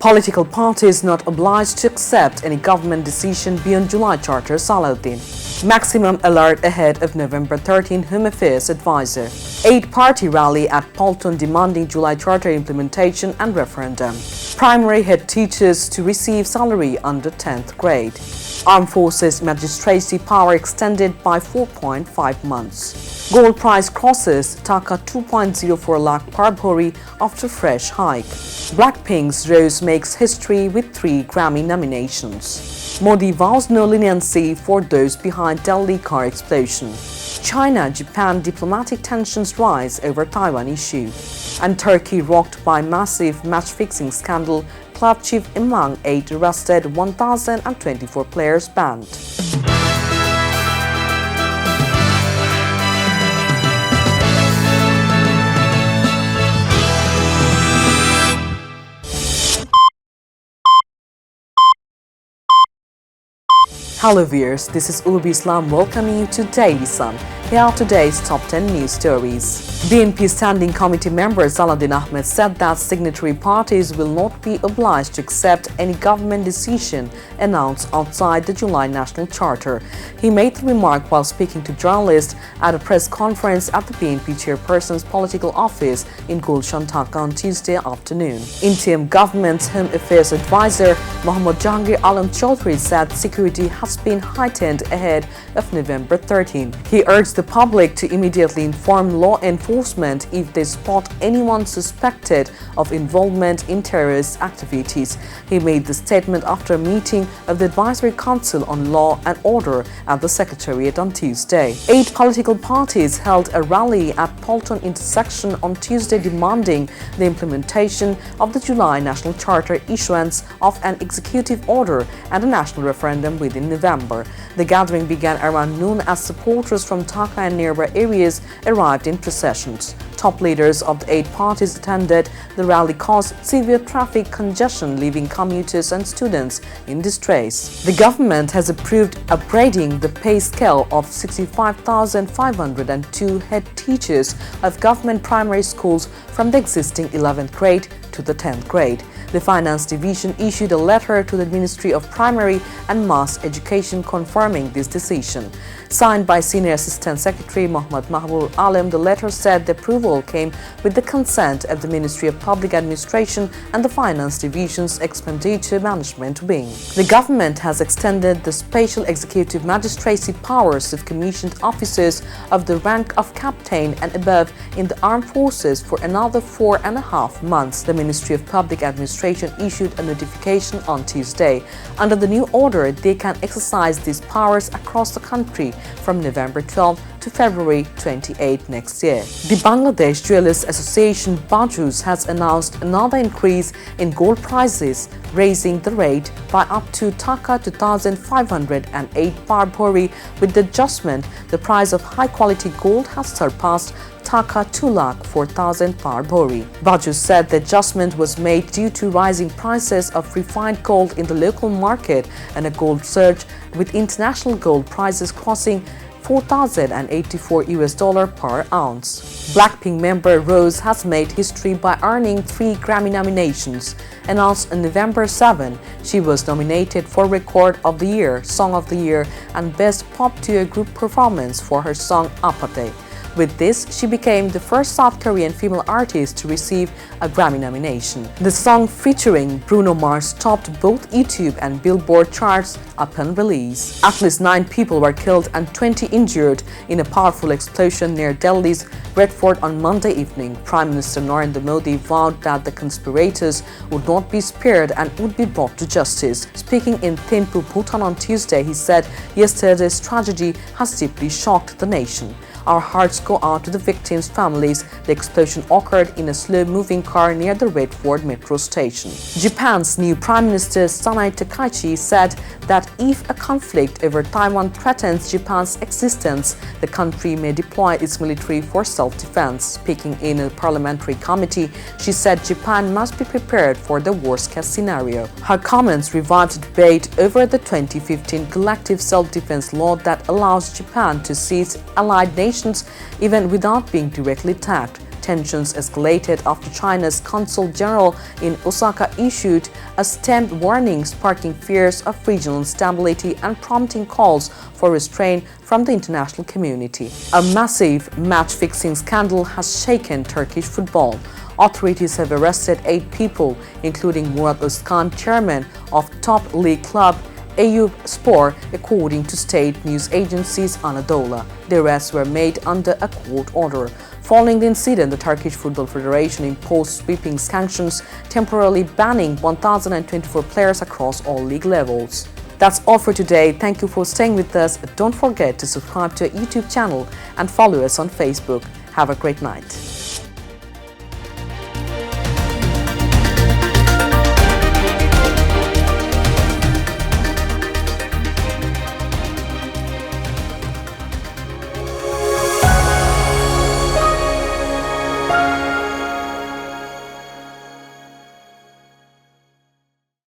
Political parties not obliged to accept any government decision beyond July Charter Salahuddin. Maximum alert ahead of November 13 Home Affairs Advisor. 8-party rally at Polton demanding July Charter implementation and referendum. Primary head teachers to receive salary under 10th grade. Armed Forces magistracy power extended by 4.5 months. Gold price crosses Dhaka 2.04 lakh per bhori after fresh hike. Blackpink's Rose makes history with 3 Grammy nominations. Modi vows no leniency for those behind Delhi car explosion. China-Japan diplomatic tensions rise over Taiwan issue. And Turkey rocked by massive match-fixing scandal, club chief among 8 arrested, 1,024 players banned. Hello viewers, this is Ulubi Islam welcoming you to Daily Sun. Here are today's top 10 news stories. BNP Standing Committee member Salahuddin Ahmed said that signatory parties will not be obliged to accept any government decision announced outside the July National Charter. He made the remark while speaking to journalists at a press conference at the BNP chairperson's political office in Gulshan, Dhaka on Tuesday afternoon. Interim Government's Home Affairs Advisor Mohammad Jahangir Alam Chaudhry said security has been heightened ahead of November 13. He urged the public to immediately inform law enforcement if they spot anyone suspected of involvement in terrorist activities. He made the statement after a meeting of the Advisory Council on Law and Order at the Secretariat on Tuesday. 8 political parties held a rally at Polton intersection on Tuesday demanding the implementation of the July National Charter, issuance of an executive order and a national referendum within November. The gathering began around noon as supporters from Dhaka and nearby areas arrived in processions. Top leaders of the 8 parties attended. The rally caused severe traffic congestion, leaving commuters and students in distress. The government has approved upgrading the pay scale of 65,502 head teachers of government primary schools from the existing 11th grade to the 10th grade. The Finance Division issued a letter to the Ministry of Primary and Mass Education confirming this decision. Signed by Senior Assistant Secretary Muhammad Mahbub Alam, the letter said the approval came with the consent of the Ministry of Public Administration and the Finance Division's Expenditure Management Wing. The government has extended the special executive magistracy powers of commissioned officers of the rank of captain and above in the armed forces for another 4.5 months. The Ministry of Public Administration issued a notification on Tuesday. Under the new order, they can exercise these powers across the country from November 12 to February 28 next year. The Bangladesh Jewelers Association Bajus has announced another increase in gold prices, raising the rate by up to Dhaka 2,508 per bhori. With the adjustment, the price of high-quality gold has surpassed Dhaka 2,04,000 per bhori. Bajus said the adjustment was made due to rising prices of refined gold in the local market and a gold surge, with international gold prices crossing $4,084 per ounce. Blackpink member Rose has made history by earning 3 Grammy nominations. Announced on November 7, she was nominated for Record of the Year, Song of the Year, and Best Pop Duo Group Performance for her song Apate. With this, she became the first South Korean female artist to receive a Grammy nomination. The song featuring Bruno Mars topped both YouTube and Billboard charts upon release. At least 9 people were killed and 20 injured in a powerful explosion near Delhi's Red Fort on Monday evening. Prime Minister Narendra Modi vowed that the conspirators would not be spared and would be brought to justice. Speaking in Thimphu, Bhutan on Tuesday, he said yesterday's tragedy has deeply shocked the nation. Our hearts go out to the victims' families. The explosion occurred in a slow-moving car near the Red Fort metro station. Japan's new Prime Minister Sanai Takaichi said that if a conflict over Taiwan threatens Japan's existence, the country may deploy its military for self-defense. Speaking in a parliamentary committee, she said Japan must be prepared for the worst-case scenario. Her comments revived debate over the 2015 collective self-defense law that allows Japan to seize allied nations even without being directly attacked. Tensions escalated after China's Consul General in Osaka issued a stamped warning, sparking fears of regional instability and prompting calls for restraint from the international community. A massive match-fixing scandal has shaken Turkish football. Authorities have arrested 8 people, including Murat Özkan, chairman of top league club Eyüp Spor, according to state news agencies Anadolu. The arrests were made under a court order. Following the incident, the Turkish Football Federation imposed sweeping sanctions, temporarily banning 1,024 players across all league levels. That's all for today. Thank you for staying with us. Don't forget to subscribe to our YouTube channel and follow us on Facebook. Have a great night.